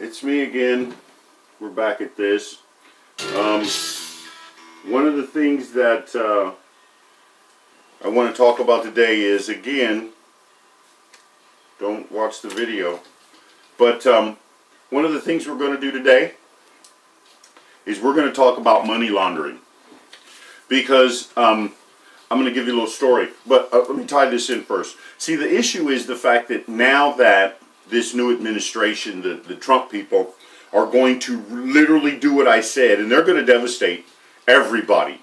It's me again. We're back at this. One of the things that I want to talk about today is, again, don't watch the video, but one of the things we're going to do today is we're going to talk about money laundering. Because I'm going to give you a little story, but let me tie this in first. See, the issue is the fact that now that this new administration, the Trump people, are going to literally do what I said, and they're going to devastate everybody.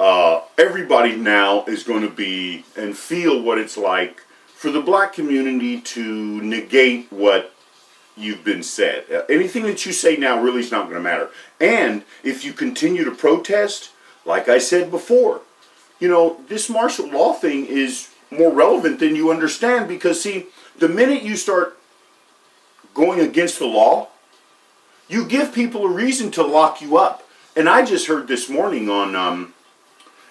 Everybody now is going to be and feel what it's like for the black community to negate what you've been said. Anything that you say now really is not going to matter. And if you continue to protest, like I said before, you know, this martial law thing is more relevant than you understand, because, see, the minute you start going against the law, you give people a reason to lock you up. And I just heard this morning on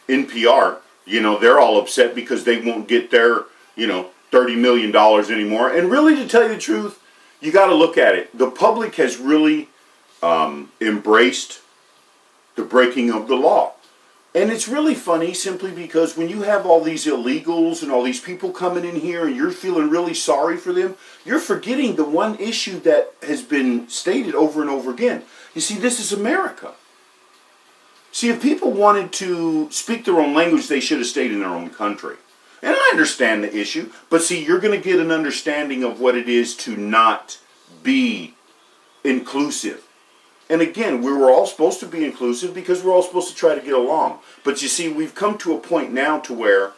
NPR, you know, they're all upset because they won't get their, you know, $30 million anymore. And really, to tell you the truth, you got to look at it. The public has really embraced the breaking of the law. And it's really funny simply because when you have all these illegals and all these people coming in here and you're feeling really sorry for them, you're forgetting the one issue that has been stated over and over again. You see, this is America. See, if people wanted to speak their own language, they should have stayed in their own country. And I understand the issue, but see, you're going to get an understanding of what it is to not be inclusive. And again, we were all supposed to be inclusive because we're all supposed to try to get along. But you see, we've come to a point now to where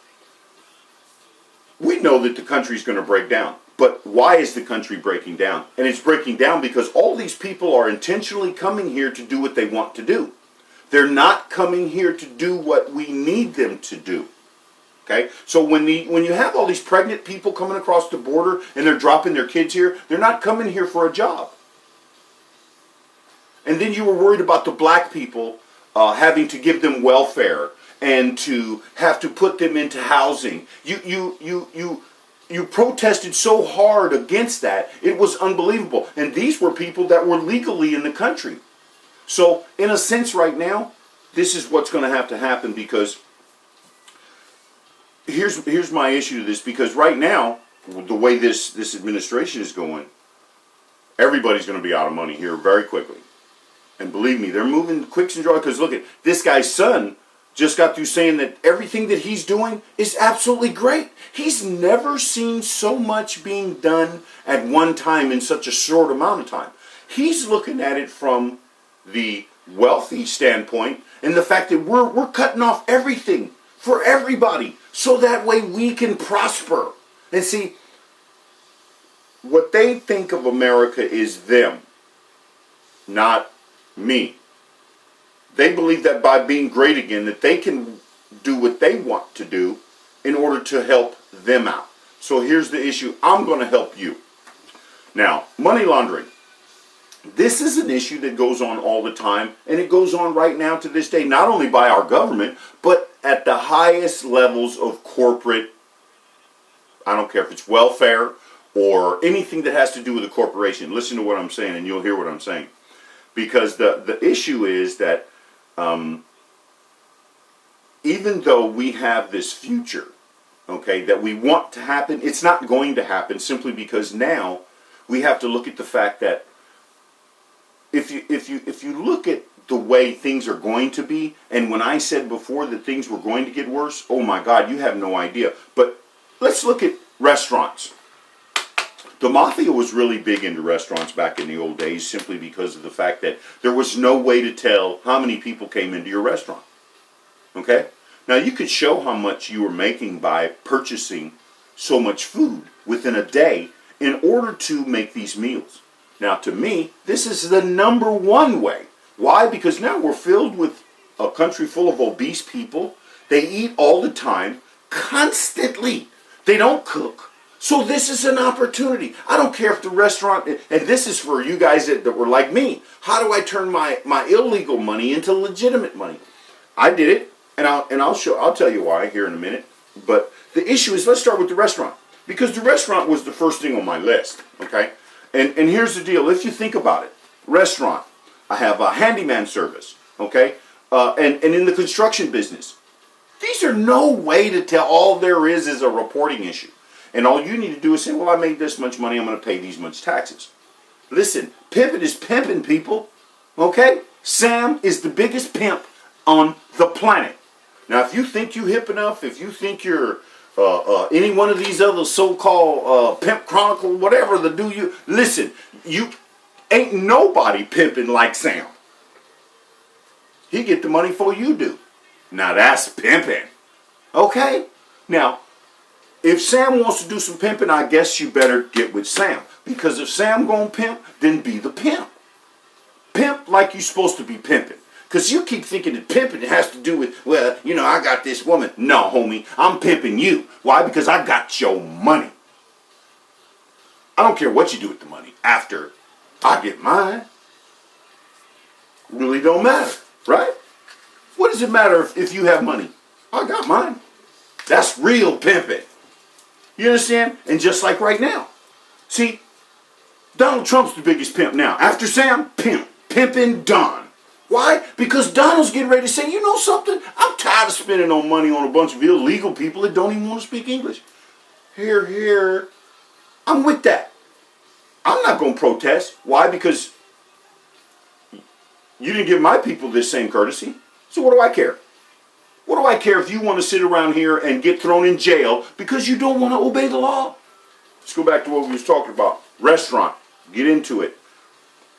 we know that the country's going to break down. But why is the country breaking down? And it's breaking down because all these people are intentionally coming here to do what they want to do. They're not coming here to do what we need them to do. Okay? So when you have all these pregnant people coming across the border and they're dropping their kids here, they're not coming here for a job. And then you were worried about the black people having to give them welfare and to have to put them into housing. You protested so hard against that, it was unbelievable. And these were people that were legally in the country. So, in a sense right now, this is what's going to have to happen, because here's my issue to this. Because right now, the way this administration is going, everybody's going to be out of money here very quickly. And believe me, they're moving quick and dry, because look at this guy's son just got through saying that everything that he's doing is absolutely great. He's never seen so much being done at one time in such a short amount of time. He's looking at it from the wealthy standpoint, and the fact that we're cutting off everything for everybody so that way we can prosper. And see, what they think of America is them, not me. They believe that by being great again, that they can do what they want to do in order to help them out. So here's the issue. I'm going to help you. Now, money laundering. This is an issue that goes on all the time, and it goes on right now to this day, not only by our government, but at the highest levels of corporate, I don't care if it's welfare or anything that has to do with a corporation. Listen to what I'm saying, and you'll hear what I'm saying. Because the issue is that even though we have this future, okay, that we want to happen, it's not going to happen, simply because now we have to look at the fact that if you look at the way things are going to be, and when I said before that things were going to get worse, oh my God, you have no idea. But let's look at restaurants. The mafia was really big into restaurants back in the old days, simply because of the fact that there was no way to tell how many people came into your restaurant. Okay? Now, you could show how much you were making by purchasing so much food within a day in order to make these meals. Now, to me, this is the number one way. Why? Because now we're filled with a country full of obese people. They eat all the time, constantly. They don't cook. So this is an opportunity. I don't care if the restaurant, and this is for you guys that were like me. How do I turn my illegal money into legitimate money? I did it, and I'll tell you why here in a minute. But the issue is, let's start with the restaurant, because the restaurant was the first thing on my list. Okay, And here's the deal. If you think about it, restaurant, I have a handyman service, okay? And in the construction business, these are no way to tell. All there is a reporting issue. And all you need to do is say, well, I made this much money, I'm going to pay these much taxes. Listen, pimping is pimping, people. Okay? Sam is the biggest pimp on the planet. Now, if you think you hip enough, if you think you're any one of these other so-called pimp chronicle, whatever the do you, listen, you ain't nobody pimping like Sam. He get the money before you do. Now that's pimping. Okay? Now, if Sam wants to do some pimping, I guess you better get with Sam. Because if Sam gonna pimp, then be the pimp. Pimp like you're supposed to be pimping. Because you keep thinking that pimping has to do with, well, you know, I got this woman. No, homie, I'm pimping you. Why? Because I got your money. I don't care what you do with the money after I get mine. Really don't matter, right? What does it matter if you have money? I got mine. That's real pimping. You understand? And just like right now. See, Donald Trump's the biggest pimp now. After Sam, pimp. Pimping Don. Why? Because Donald's getting ready to say, you know something? I'm tired of spending no money on a bunch of illegal people that don't even want to speak English. Here. I'm with that. I'm not going to protest. Why? Because you didn't give my people this same courtesy. So what do I care? What do I care if you want to sit around here and get thrown in jail because you don't want to obey the law? Let's go back to what we was talking about. Restaurant. Get into it.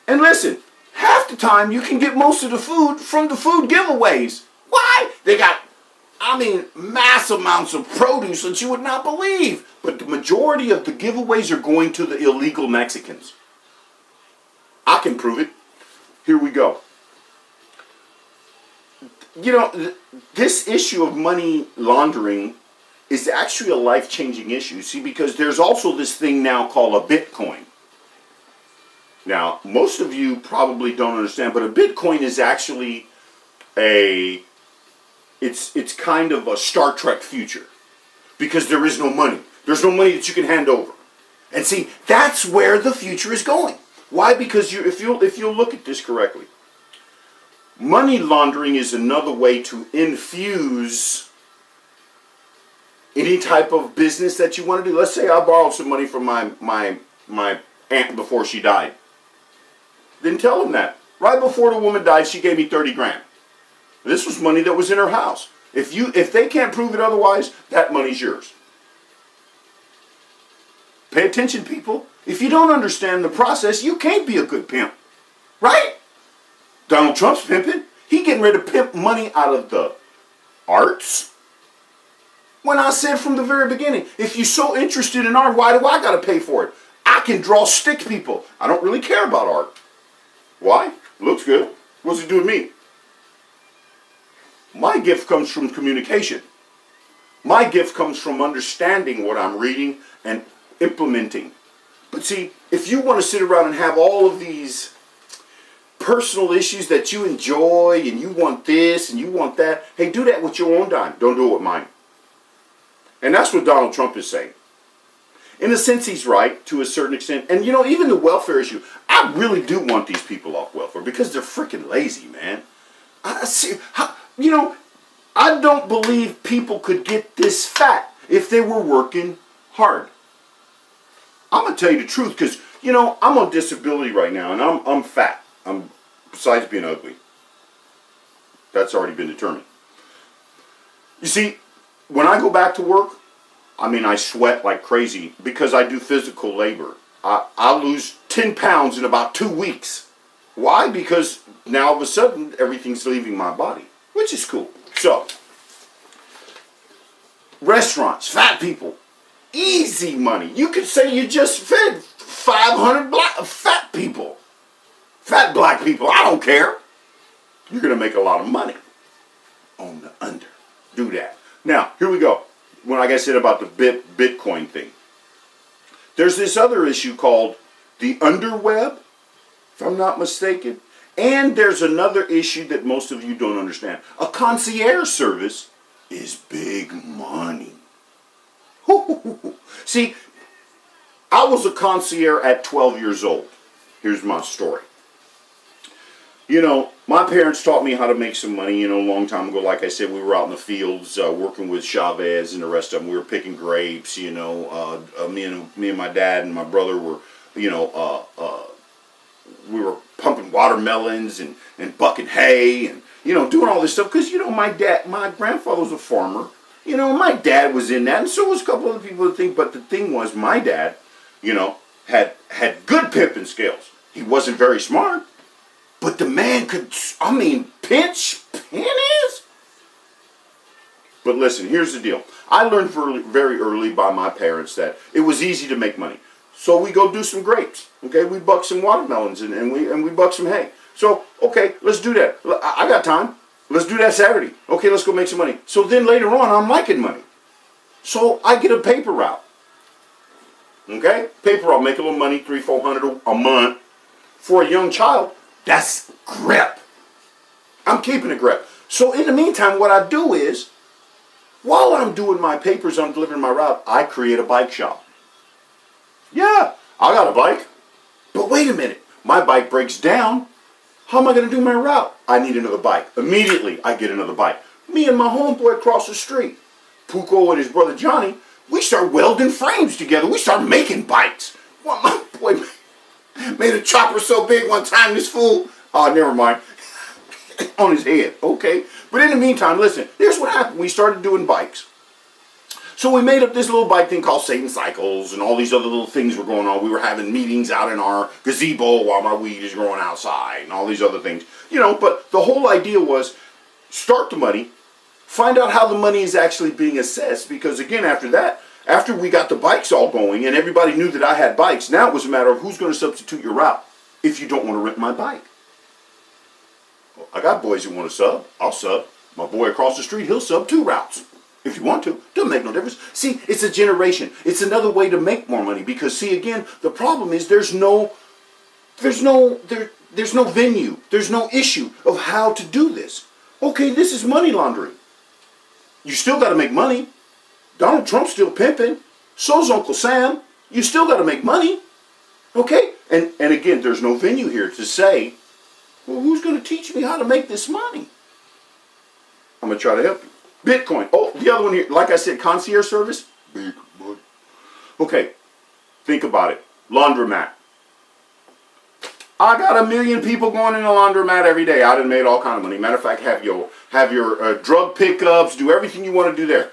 And listen, half the time you can get most of the food from the food giveaways. Why? They got, mass amounts of produce that you would not believe. But the majority of the giveaways are going to the illegal Mexicans. I can prove it. Here we go. You know, this issue of money laundering is actually a life-changing issue. See, because there's also this thing now called a Bitcoin. Now, most of you probably don't understand, but a Bitcoin is actually it's kind of a Star Trek future. Because there is no money. There's no money that you can hand over. And see, that's where the future is going. Why? Because if you'll look at this correctly, money laundering is another way to infuse any type of business that you want to do. Let's say I borrowed some money from my aunt before she died. Then tell them that. Right before the woman died, she gave me 30 grand. This was money that was in her house. If they can't prove it otherwise, that money's yours. Pay attention, people. If you don't understand the process, you can't be a good pimp. Right? Donald Trump's pimping. He getting ready to pimp money out of the arts. When I said from the very beginning, if you're so interested in art, why do I got to pay for it? I can draw stick people. I don't really care about art. Why? Looks good. What's it do with me? My gift comes from communication. My gift comes from understanding what I'm reading and implementing. But see, if you want to sit around and have all of these personal issues that you enjoy and you want this and you want that, hey, do that with your own dime. Don't do it with mine. And that's what Donald Trump is saying. In a sense, he's right to a certain extent. And, you know, even the welfare issue, I really do want these people off welfare because they're freaking lazy, man. I don't believe people could get this fat if they were working hard. I'm going to tell you the truth because, you know, I'm on disability right now and I'm fat. Besides being ugly. That's already been determined. You see, when I go back to work, I sweat like crazy because I do physical labor. I lose 10 pounds in about 2 weeks. Why? Because now all of a sudden everything's leaving my body, which is cool. So, restaurants, fat people, easy money. You could say you just fed 500 fat people. Fat black people, I don't care. You're going to make a lot of money on the under. Do that. Now, here we go. Like I said about the Bitcoin thing. There's this other issue called the underweb, if I'm not mistaken. And there's another issue that most of you don't understand. A concierge service is big money. See, I was a concierge at 12 years old. Here's my story. You know, my parents taught me how to make some money, you know, a long time ago. Like I said, we were out in the fields working with Chavez and the rest of them. We were picking grapes, you know. Me and my dad and my brother were, you know, we were pumping watermelons and bucking hay and, you know, doing all this stuff. Because, you know, my grandfather was a farmer. You know, my dad was in that, and so was a couple other people that think. But the thing was, my dad, you know, had good pimping skills. He wasn't very smart. But the man could, pinch pennies. But listen, here's the deal. I learned very early by my parents that it was easy to make money. So we go do some grapes. Okay, we buck some watermelons and we buck some hay. So, okay, let's do that. I got time. Let's do that Saturday. Okay, let's go make some money. So then later on, I'm liking money. So I get a paper route. Okay, paper route, make a little money, $300-400 a month. For a young child, that's grip. I'm keeping a grip. So in the meantime, what I do is, while I'm doing my papers, I'm delivering my route, I create a bike shop. Yeah, I got a bike. But wait a minute, my bike breaks down. How am I going to do my route? I need another bike. Immediately, I get another bike. Me and my homeboy across the street, Puko and his brother Johnny, we start welding frames together. We start making bikes. Well, my boy made a chopper so big one time, this fool, never mind, on his head, okay? But in the meantime, listen, here's what happened. We started doing bikes. So we made up this little bike thing called Satan Cycles, and all these other little things were going on. We were having meetings out in our gazebo while my weed is growing outside, and all these other things. You know, but the whole idea was start the money, find out how the money is actually being assessed, because again, after that, after we got the bikes all going and everybody knew that I had bikes, now it was a matter of who's going to substitute your route if you don't want to rent my bike. Well, I got boys who want to sub. I'll sub. My boy across the street, he'll sub 2 routes. If you want to. Doesn't make no difference. See, it's a generation. It's another way to make more money. Because, see, again, the problem is there's no venue. There's no issue of how to do this. Okay, this is money laundering. You still got to make money. Donald Trump's still pimping. So's Uncle Sam. You still got to make money. Okay? And again, there's no venue here to say, well, who's going to teach me how to make this money? I'm going to try to help you. Bitcoin. Oh, the other one here. Like I said, concierge service. Big money. Okay. Think about it. Laundromat. I got 1 million people going in a laundromat every day. I done made all kind of money. Matter of fact, have your drug pickups. Do everything you want to do there.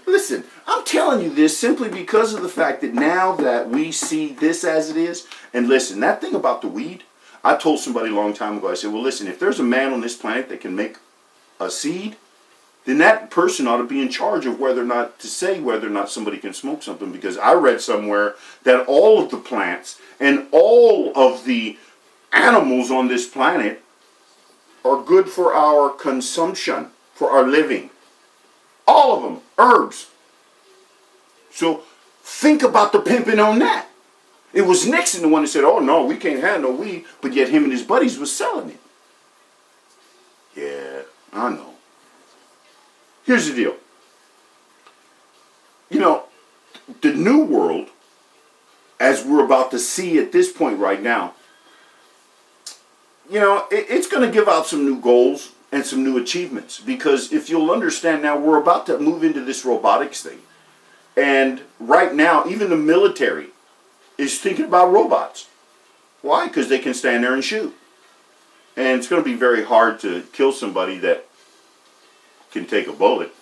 Listen, I'm telling you this simply because of the fact that now that we see this as it is, and listen, that thing about the weed, I told somebody a long time ago, I said, well, listen, if there's a man on this planet that can make a seed, then that person ought to be in charge of whether or not to say whether or not somebody can smoke something. Because I read somewhere that all of the plants and all of the animals on this planet are good for our consumption, for our living. All of them, herbs. So think about the pimping on that. It was Nixon the one that said, oh no, we can't have no weed, but yet him and his buddies was selling it. Yeah, I know. Here's the deal. You know, the new world, as we're about to see at this point right now, you know, it's going to give out some new goals and some new achievements. Because if you'll understand now, we're about to move into this robotics thing. And right now, even the military is thinking about robots. Why? Because they can stand there and shoot. And it's going to be very hard to kill somebody that can take a bullet.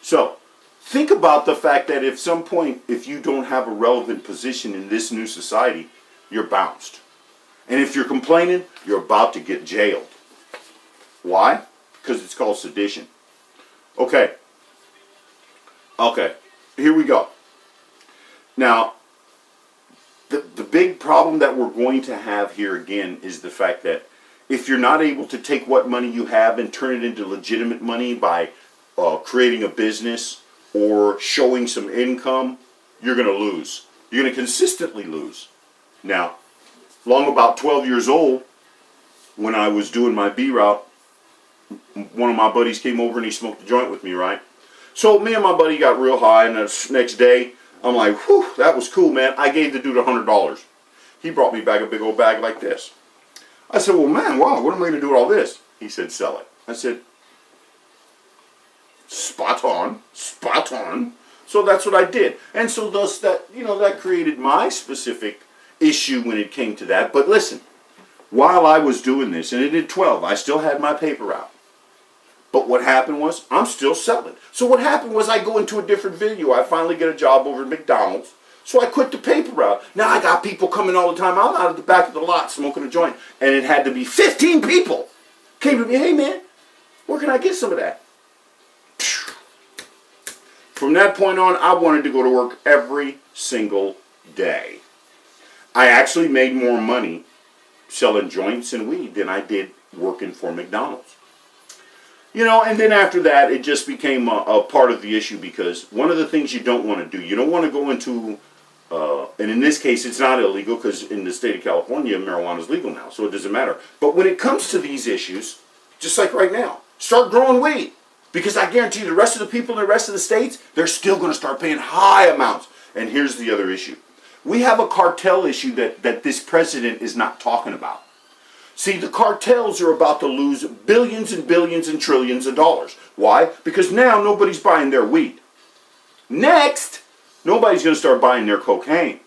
So think about the fact that at some point, if you don't have a relevant position in this new society, you're bounced. And if you're complaining, you're about to get jailed. Why? Because it's called sedition. Okay, here we go. Now, the big problem that we're going to have here again is the fact that if you're not able to take what money you have and turn it into legitimate money by creating a business or showing some income, you're going to lose. You're going to consistently lose. Now, long about 12 years old, when I was doing my B route, one of my buddies came over and he smoked a joint with me, right? So me and my buddy got real high, and the next day, I'm like, whew, that was cool, man. I gave the dude $100. He brought me back a big old bag like this. I said, well, man, wow, what am I going to do with all this? He said, sell it. I said, spot on, spot on. So that's what I did. And so thus that, that created my specific issue when it came to that. But listen, while I was doing this, and it did 12, I still had my paper out. But what happened was, I'm still selling. So what happened was, I go into a different video. I finally get a job over at McDonald's. So I quit the paper route. Now I got people coming all the time. I'm out at the back of the lot smoking a joint. And it had to be 15 people came to me, hey man, where can I get some of that? From that point on, I wanted to go to work every single day. I actually made more money selling joints and weed than I did working for McDonald's. And then after that, it just became a part of the issue, because one of the things you don't want to do, you don't want to go into, and in this case, it's not illegal, because in the state of California, marijuana is legal now, so it doesn't matter. But when it comes to these issues, just like right now, start growing weed. Because I guarantee you, the rest of the people in the rest of the states, they're still going to start paying high amounts. And here's the other issue. We have a cartel issue that this president is not talking about. See, the cartels are about to lose billions and billions and trillions of dollars. Why? Because now nobody's buying their weed. Next, nobody's going to start buying their cocaine.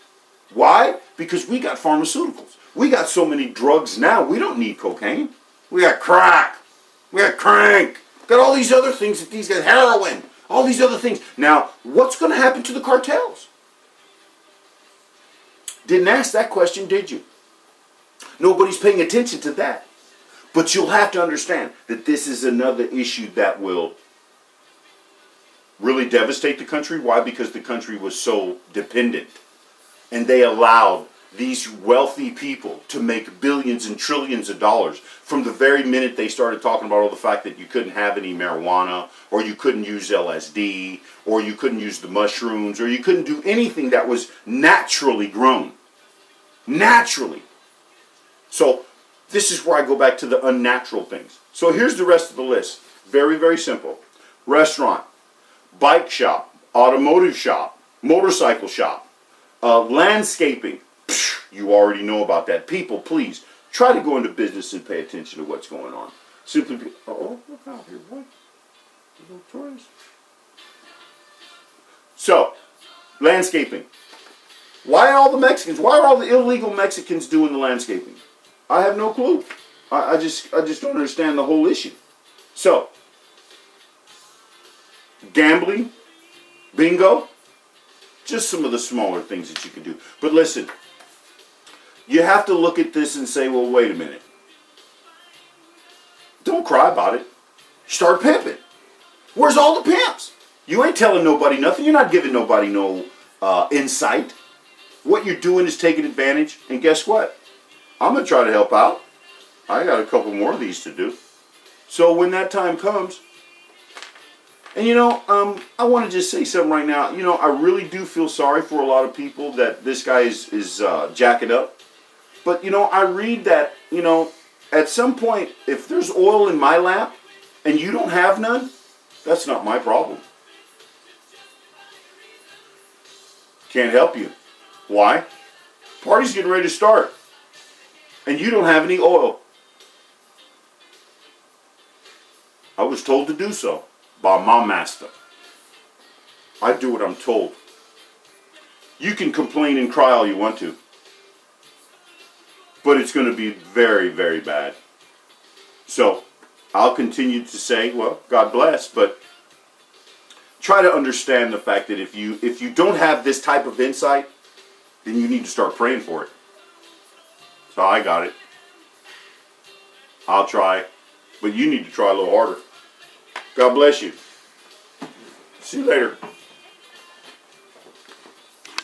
Why? Because we got pharmaceuticals. We got so many drugs now, we don't need cocaine. We got crack. We got crank. Got all these other things that these guys, heroin, all these other things. Now, what's going to happen to the cartels? Didn't ask that question, did you? Nobody's paying attention to that. But you'll have to understand that this is another issue that will really devastate the country. Why? Because the country was so dependent. And they allowed these wealthy people to make billions and trillions of dollars from the very minute they started talking about all the fact that you couldn't have any marijuana, or you couldn't use LSD, or you couldn't use the mushrooms, or you couldn't do anything that was naturally grown. Naturally. So this is where I go back to the unnatural things. So here's the rest of the list. Very, very simple. Restaurant, bike shop, automotive shop, motorcycle shop, landscaping. You already know about that. People, please, try to go into business and pay attention to what's going on. Simply be, look out here, boy. Little toys. So, landscaping. Why are all the illegal Mexicans doing the landscaping? I have no clue. I just don't understand the whole issue. So, gambling, bingo, just some of the smaller things that you can do. But listen, you have to look at this and say, well, wait a minute. Don't cry about it. Start pimping. Where's all the pimps? You ain't telling nobody nothing. You're not giving nobody no insight. What you're doing is taking advantage. And guess what? I'm going to try to help out. I got a couple more of these to do. So when that time comes, and I want to just say something right now. I really do feel sorry for a lot of people that this guy is jacking up. But, I read that, at some point, if there's oil in my lap and you don't have none, that's not my problem. Can't help you. Why? Party's getting ready to start. And you don't have any oil. I was told to do so by my master. I do what I'm told. You can complain and cry all you want to. But it's going to be very, very bad. So, I'll continue to say, well, God bless, but try to understand the fact that if you don't have this type of insight, then you need to start praying for it. So I got it. I'll try, but you need to try a little harder. God bless you. See you later.